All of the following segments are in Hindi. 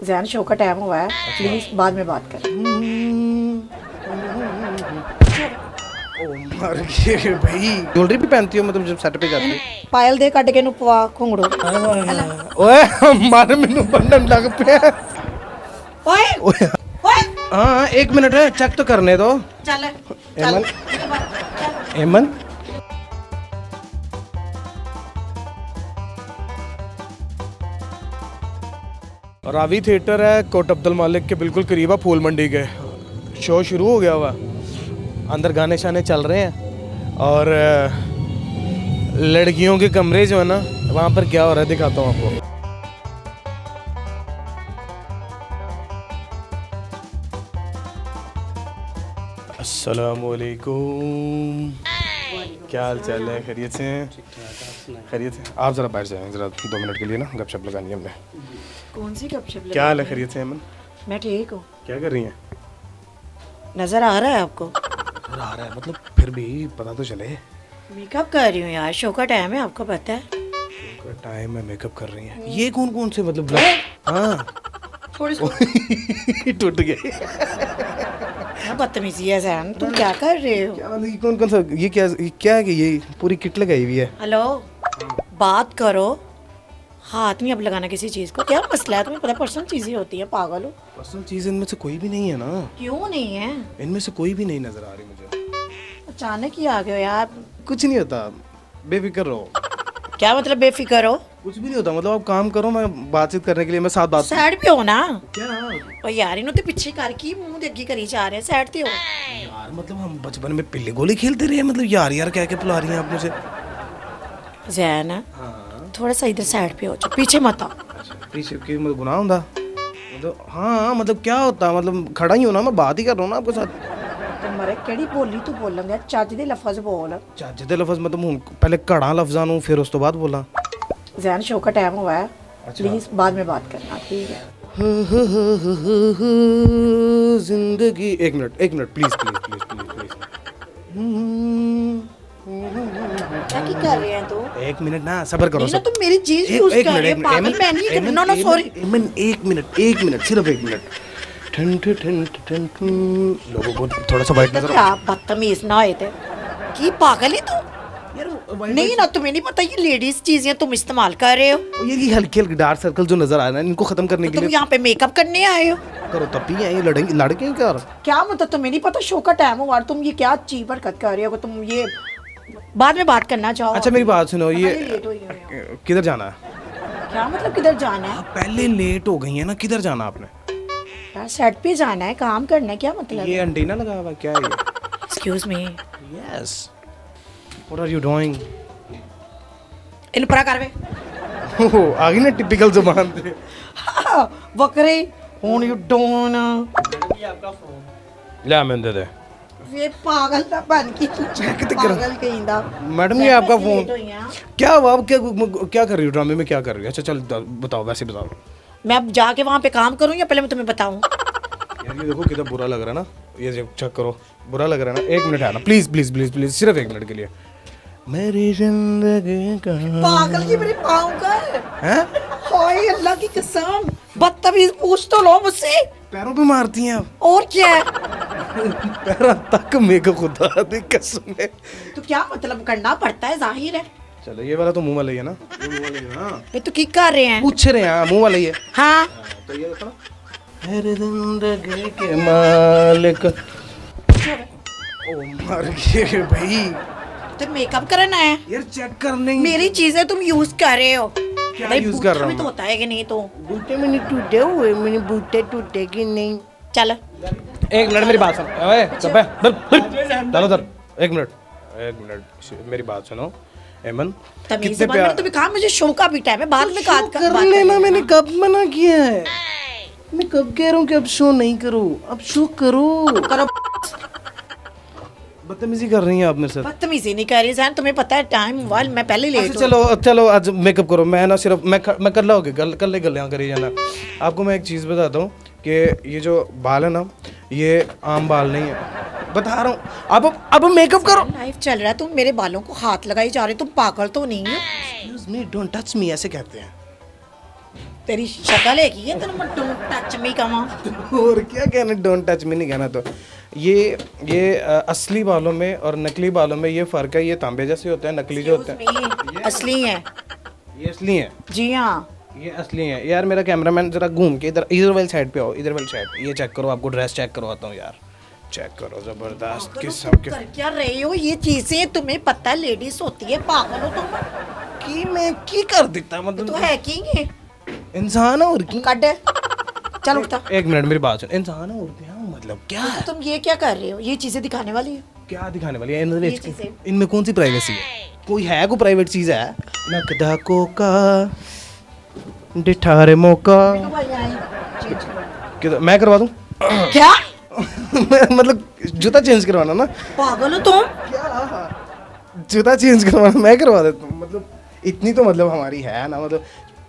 जैन शो का टाइम हुआ है, प्लीज बाद में बात करें। मर गए भाई। ज्वेलरी भी पहनती हो मतलब जब सेट पे जाती हो? पायल दे कट के नु पवा घुंगड़ू। ओए मार मैनू बंधन लग पे। ओए ओए ओए हाँ एक मिनट है, चेक तो करने दो। चल एमन एमन रावी थिएटर है कोट अब्दुल मालिक के बिल्कुल करीब है, फूल मंडी के। शो शुरू हो गया हुआ, अंदर गाने शाने चल रहे हैं और लड़कियों के कमरे जो है ना वहाँ पर क्या हो रहा है दिखाता हूँ आपको। अस्सलामुअलैकुम, क्या हाल चाल है? खैरियत से हैं? खैरियत से। आप ज़रा बैठ जाएं ज़रा 2 मिनट के लिए ना, गपशप लगानी है हमने। कौन सी गपशप? क्या हाल है? खैरियत से अमन? मैं ठीक हूँ। क्या कर रही हैं? नजर आ रहा है आपको? नजर आ रहा है मतलब फिर भी पता तो चले। मेकअप कर रही हूँ यार, शो का टाइम है, आपको पता है। टाइम है, मेकअप कर रही हैं। ये कौन कौन से मतलब हाँ टूट गए। क्या बदतमीजी है जैन, तुम क्या कर रहे हो? क्या मतलब ये कौन कौन सा ये क्या है कि ये पूरी किट लगाई हुई है? हेलो, बात करो। हाथ नहीं अब लगाना किसी चीज को। क्या मसला है? तुम्हें पता पर्सनल चीजें होती हैं, पागल हो। पर्सनल चीज इनमें से कोई भी नहीं है ना। क्यों नहीं है? इनमें से कोई भी नहीं नजर आ रही मुझे। अचानक ही आ गए हो यार। कुछ नहीं होता, बेफिक्र रहो। क्या मतलब बेफिक्र हो? कुछ भी नहीं होता, मतलब आप काम करो, मैं बातचीत करने के लिए मैं साथ बात। सैड पे हो ना? क्या और यार इन्हों ते पीछे करके मुंह दे अग्गी करी जा रहे हैं, सैड ते हो। यार मतलब हम बचपन में पिल्ले गोले खेलते रहे, मतलब यार यार कह के बुला रही हैं आप मुझे। जैन थोड़ा सा इधर साइड पे हो जाओ, पीछे मत आओ। पीछे की मतलब गुनाह होता मतलब? हाँ मतलब क्या होता, मतलब खड़ा ही हो ना, मैं बात ही कर रहा हूँ ना आपके साथ। मरे केड़ी बोली तू बोलन यार, ਚੱਜ ਦੇ लफज बोल। ਚੱਜ ਦੇ लफज मतलब ਹੁਣ पहले ਘੜਾ लफ्ਜ਼ਾਂ ਨੂੰ फिर उस तो बाद बोला। जैन शो का टाइम हुआ है, प्लीज बाद में बात करना, ठीक है? जिंदगी एक minute please please please please please. क्या की कर रहे हैं तू? एक मिनट ना, सब्र करो। नहीं ना, तुम मेरी चीज यूज कर रहे हो, पागल मैं नहीं कर। No no sorry. एक मिनट सिर्फ एक मिनट। ठन ठन ठन ठन ठन। लोगों को थोड़ा सा वाइट नजर। आप बदतमीज ना होए थे की पागल है तू? नहीं ना, तुम्हें नहीं पता ये लेडीज चीजें तुम इस्तेमाल कर रहे हो। ये हल्के हल्के डार्क सर्कल जो नजर आ रहे हैं इनको खत्म करने के तुम लिए यहाँ पे मेकअप करने आए हो? करो तब भी ये लड़ेंगे लड़के क्या? क्या मतलब तुम्हें नहीं पता शो का टाइम हुआ और तुम ये क्या चीप हरकत कर रहे हो? तुम ये बाद में बात करना चाहो? अच्छा मेरी बात सुनो, ये लेट हो गई हो। किधर जाना है? क्या मतलब किधर जाना है? पहले लेट हो गई है ना, किधर जाना आपने? यार सेट पे जाना है, काम करना है, क्या मतलब? ये एंटीना लगा हुआ है, क्या है ये? Excuse me. Yes, what are you doing? इन परा कर वे। ओह आ गई ना टिपिकल जुबान पे। बकरे हुन यू डोन। ले मैं दे दे। ये पागल दा बन की पागल कहिंदा। मैडम ये आपका फोन क्या हुआ? आप क्या कर रही हो? ड्रामे में क्या कर रही हो? अच्छा चल बताओ, वैसे बताओ। मैं अब जाके वहाँ पे काम करूँ या पहले मैं तुम्हें बताऊँ? यार ये देखो कितना बुरा लग रहा है ना, ये चेक करो, बुरा लग रहा है ना। एक मिनट है ना, प्लीज प्लीज प्लीज प्लीज, सिर्फ एक मिनट के लिए। मेरी जिंदगी का पागल की मेरे पाँव का हैं? हाय अल्लाह की कसम, बदतमीज पूछ तो लो मुझसे। पैरों पे मारती हैं आप? और क्या है? पैरों तक मेरे खुदा दी कसम है। तो क्या मतलब करना पड़ता है, जाहिर है। चलो ये वाला तो मुंह वाला ही है ना, ये मुंह वाला ही है ना। ये तो की कर रहे हैं? पूछ रहे हैं, मुंह वाला ही है। हाँ तो ये देखो ना, मेरी जिंदगी के मालिक। ओ मर गए भाई। तो मेकअप करना है यार चेक करने मेरी चीजें तुम यूज कर रहे हो। क्या भाई, यूज कर रहा बूटा भी तो हूँ? होता है कि नहीं? तो बूटे में नहीं टूटे हुए, मैंने बूटे टूटे कि नहीं? चल एक मिनट मेरी बात सुनो। ओए चुप है, चलो उधर। एक मिनट मेरी बात सुनो एमन। तमीज कितने से बात। मैंने तुम्हें कहा मुझे शो का भी टाइम है, बाद में बात कर लेना, मैंने कब मना किया है? मैं कब कह रहा हूँ कि अब शो नहीं करो, अब शो करो। करो। बदतमीजी कर रही हैं आप मेरे साथ। बदतमीजी नहीं कर रही जैन, तुम्हें पता है टाइम हुआ, मैं पहले लेट अच्छा चलो चलो आज मेकअप करो। मैं ना सिर्फ मैं कर ला होगी कल गलियाँ करी जाना। आपको मैं एक चीज़ बताता हूँ कि ये जो बाल है ना, ये आम बाल नहीं है, बता रहा हूँ। अब मेकअप करो। लाइफ चल रहा है, तुम मेरे बालों को हाथ लगाई जा रहे हो, तुम पागल तो नहीं हो? Excuse me, don't touch me, ऐसे कहते हैं। तेरी शक्ल है की है तेरे मैं डोंट टच मी कमा। और क्या कहना, डोंट टच मी नहीं कहना। तो ये असली बालों में और नकली बालों में ये फ़र्क है। ये तांबे जैसे होते हैं, नकली जो होते हैं असली है। ये असली हैं। जी हाँ ये असली हैं यार। मेरा कैमरामैन जरा घूम के इधर वाली साइड पे आओ, इधर वाली साइड। ये चेक करो, आपको ड्रेस चेक करवाता हूँ यार। चेक करो, ज़बरदस्त किस्म के। कर क्या रहे हो ये चीजें, तुम्हें पता है लेडीज होती है, पागल हो तुम। की मैं की कर देता मतलब तो है की है इंसान है और की। कट चल उठता। एक मिनट मेरी बात सुन, इंसान है और क्या मतलब क्या है? तुम ये क्या कर रहे हो, ये चीजें दिखाने वाली है? क्या दिखाने वाली है इनमें? ये चीजें। इनमें कौन सी प्राइवेसी है? कोई है, कोई प्राइवेट चीज है? नकदा कोका डिठारे मौका किधर मैं करवा दूं? क्या मतलब जूता चेंज करवाना ना? पागल हो तुम? जूता चेंज करवाना मैं करवा देता हूँ। मतलब इतनी तो मतलब हमारी है ना, मतलब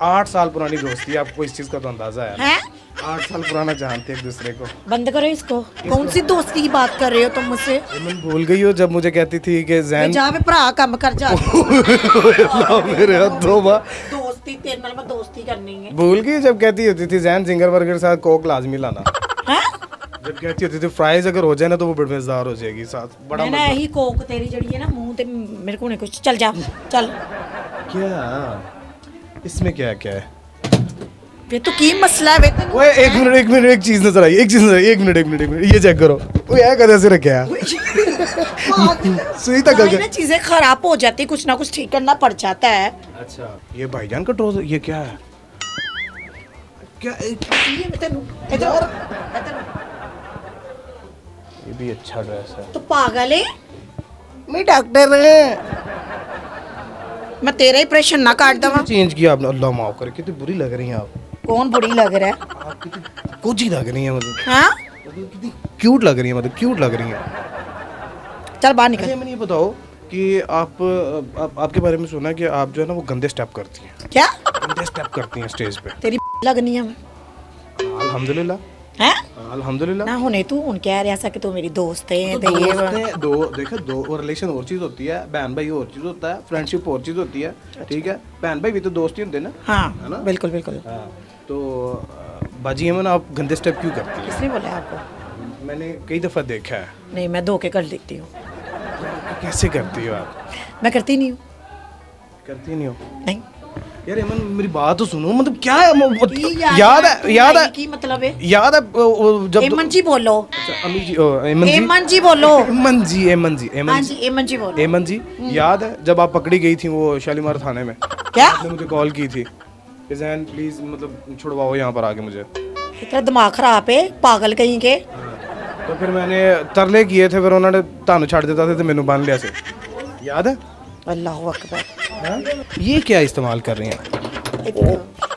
8 साल पुरानी दोस्ती है। आपको इस चीज का तो अंदाजा है? 8 साल पुराना जानते हैं एक दूसरे को। बंद करो इसको। कौन सी दोस्ती की बात कर रहे हो तुम मुझसे? तुम भूल गई हो जब मुझे कहती थी कि जैन जा वे भरा काम कर जा। मेरे हथों में दोस्ती तेरे नाल मैं दोस्ती करनी है। भूल गई जब कहती होती थी जैन सिंगर वर्गर के साथ कोक लाजमी लाना। हैं? जब कहती होती थी फ्राइज अगर हो जाए ना तो वो बेमज़ेदार हो जाएगी साथ। बड़ा मैं ना यही कोक तेरी जड़ी है ना मुंह ते मेरे को नहीं कुछ। चल जा चल। क्या इसमें क्या क्या है? वे तो की मसला है वे तेनू? ओए एक मिनट एक चीज नजर आई, एक मिनट ये चेक करो। ओए यार कदे से रखा है सुई तक भाई ना चीजें खराब हो जाती, कुछ ना कुछ ठीक करना पड़ जाता है। अच्छा ये भाईजान का ट्राउजर, ये क्या है? क्या ये तेनू इधर ये भी अच्छा ड्रेस है। तो पागल है। मैं डॉक्टर है। मैं तेरा ही प्रश्न ना काट दवा। चेंज किया आपने, अल्लाह माफ करे। कितनी बुरी लग रही हैं आप। कौन बुरी लग रहा है? आप कितनी कोजी लग रही हैं, मतलब हाँ कितनी क्यूट लग रही हैं, मतलब क्यूट लग रही हैं। चल बाहर निकल। अच्छा मैंने ये बताओ कि आपके बारे में सुना है कि आप जो है ना वो गंदे स्टेप करती हैं। क्या गंदे स्टेप करती हैं स्टेज पे। तेरी लगनी है अल्हम्दुलिल्लाह हैं? अल्हम्दुलिल्लाह। ना होने तू उन कह रहा सा कि तू मेरी दोस्त है तो ते ये दोस्त है, देखो दो रिलेशन और चीज होती है, बहन भाई और चीज होता है, फ्रेंडशिप और चीज होती है। ठीक है, बहन भाई भी तो दोस्त ही होते हैं ना। हाँ है ना? बिल्कुल बिल्कुल। हाँ तो बाजी अमन आप गंदे स्टेप क्यों करती हैं? किसने बोला आपको? मैंने कई दफा देखा है। नहीं मैं धोखे कर देती हूँ। कैसे करती हो आप? मैं करती नहीं हूँ। करती नहीं हो नहीं यार अमन, मेरी बात तो सुनो। मतलब क्या है याद याद है की मतलब है याद है जब एमन जी बोलो। अच्छा, अमी जी एमन जी एमन जी बोलो। एमन जी हाँ जी एमन जी बोलो। एमन जी याद है जब आप पकड़ी गई थी वो शालीमार थाने में? क्या? आपने मुझे कॉल की थी कि जैन प्लीज मतलब छुड़वाओ यहाँ पर आके मुझे। इतना दिमाग खराब है पागल कहीं के। तो फिर मैंने तरले किए थे, फिर उन्होंने तानू छाड़ देता थे तो मैंने बांध लिया से। याद है? अल्लाह अकबर। हाँ? ये क्या इस्तेमाल कर रही हैं?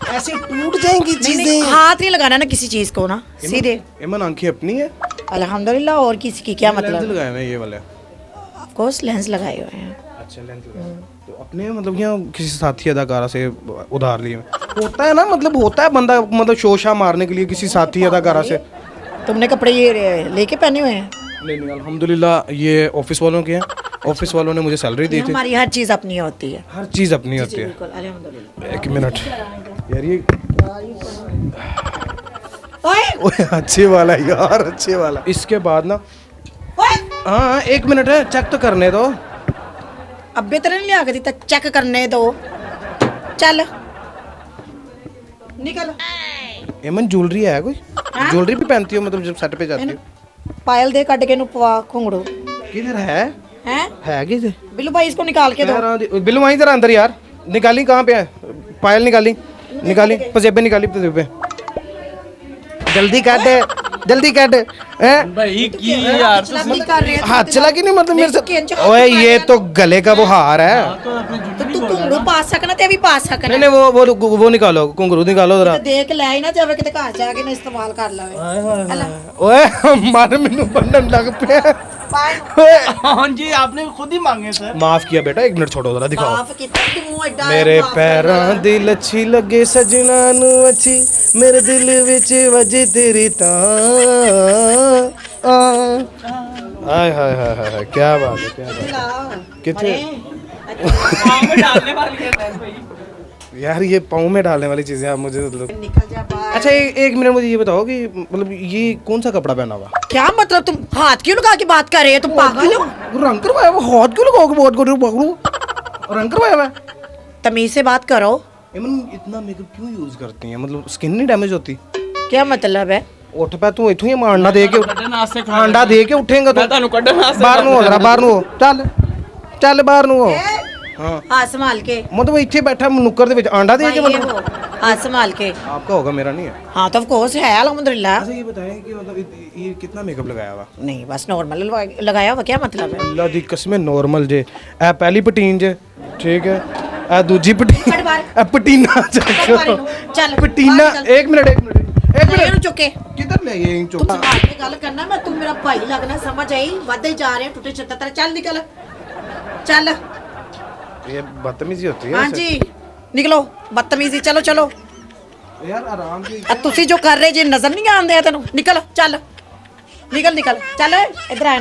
ऐसे टूट जाएंगी चीजें। हाथ नहीं लगाना ना किसी चीज को ना, सीधे। एमन आंखें अपनी है? अल्हम्दुलिल्लाह। और किसी की क्या लेंस मतलब? लगाए हुए हैं ये वाले। ऑफ कोर्स लेंस लगाए हुए हैं। अच्छा लेंस लगाए तो अपने मतलब यहाँ किसी साथी अदाकारा से उधार लिए होता है ना, मतलब होता है बंदा मतलब शोशा मारने के लिए किसी साथी अदाकारा से। तुमने कपड़े ये लेके पहने हुए हैं? नहीं अल्हम्दुलिल्लाह ये ऑफिस वालों के हैं। ऑफिस वालों ने मुझे सैलरी दी थी। हमारी हर चीज अपनी होती है। हर चीज़ अपनी होती है। बिल्कुल अल्हम्दुलिल्लाह। एक मिनट यार ये ओए ओए अच्छे वाला यार, अच्छे वाला। इसके बाद ना ओए हाँ एक मिनट है, चेक तो करने दो। अब्बे तेरे ने लिया के दी चेक करने दो। चल निकल। एमन ज्वेलरी है कोई? ज्वेलरी भी पहनती हो मतलब जब सेट पे जाती हो? पायल दे कट के नु पवा घुंगड़ू किधर है? हैं किधर? बिल्लू भाई इसको निकाल के दो। बिल्लू वहीं जरा अंदर यार। निकाली कहाँ पे है? पायल निकाली पजेबे निकाली पजेबे। जल्दी काट हैं? भाई की यार की कर रहे हैं? हाथ चला कि नहीं मतलब मेरे नहीं, से? ओए ये तो गले का वो हार है। तो तू घुंगड़ू पा सकना ते भी पा सकना। नहीं वो निकालो, घुंघरू निकालो जरा। ते देख ले ही ना जावे किते घर जाके ना इस्तेमाल कर लवे। ओए मार मैनू बंधन लग पे। हाँ जी आपने खुद ही मांगे सर। माफ किया बेटा, एक मिनट छोड़ो जरा दिखाओ। माफ किता तू एडा मेरे पैरां दी लच्छी लगे सजना नू अच्छी, मेरे दिल विच वजे तेरी तां। हाय हाय हाय हाय क्या बात है, क्या बात है। कितने डालने वाली है भाई। यार ये पाँव में डालने वाली चीजें आप मुझे मतलब। निकल जा बाहर। अच्छा एक मिनट मुझे ये बताओ कि मतलब ये कौन सा कपड़ा पहना हुआ? क्या मतलब तुम हाथ क्यों लगा के बात कर रहे हो? तुम पागल हो? रंग करवाया हुआ, हाथ क्यों लगाओगे? बहुत करो पकड़ो, रंग करवाया हुआ है। तमीज से बात करो। एमन इतना मेकअप क्यों यूज करती हैं? मतलब स्किन नहीं डैमेज होती? क्या मतलब है? ਉੱਠ ਪੈ ਤੂੰ ਇੱਥੋਂ ਹੀ ਮਾਰਨਾ ਦੇ ਕੇ ਕੱਢਣ ਵਾਸਤੇ ਖੜਾ ਆਂਡਾ ਦੇ ਕੇ ਉੱਠੇਂਗਾ ਤੂੰ। ਮੈਂ ਤੁਹਾਨੂੰ ਕੱਢਣ ਵਾਸਤੇ ਬਾਹਰ ਨੂੰ ਹੋ ਜਰਾ, ਬਾਹਰ ਨੂੰ ਹੋ, ਚੱਲ ਚੱਲ ਬਾਹਰ ਨੂੰ ਹੋ। हाँ हाथ संभाल के। मतलब ਇੱਥੇ ਬੈਠਾ ਨੁੱਕਰ ਦੇ ਵਿੱਚ ਆਂਡਾ ਦੇ ਕੇ भाई, ये मतलब। वो, हाथ संभाल के। आपका होगा, मेरा नहीं है। हाँ तो ऑफ कोर्स है अल्हम्दुलिल्लाह। अच्छा ये बताएं कि मतलब ये कितना मेकअप लगाया हुआ? नहीं बस नॉर्मल लगाया हुआ, क्या मतलब है? अल्लाह दी कसम नॉर्मल जे ए पहली पटीन जे ठीक है ए दूजी पटीन कट बाहर। ए पटीना चल पटीना। बाहर चल। एक मिनट एक नहीं, मिनट चुके किधर ले ये तुम चुप। संभाल के गल करना। मैं तुम मेरा भाई लगना, समझ आई? वादे जा रहे हैं टूटे छत्तर। चल निकल चल। ये बदतमीजी होती है हाँ वैसे। जी निकलो बदतमीजी। चलो चलो यार आराम से। तुम जो कर रहे जे नजर नहीं आंदे आ तेन। निकल चल निकल निकल चल इधर आए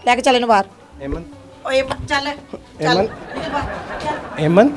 लैके चल इन बाहर। एमन ओए चल चल एमन निकल बाहर चल। एमन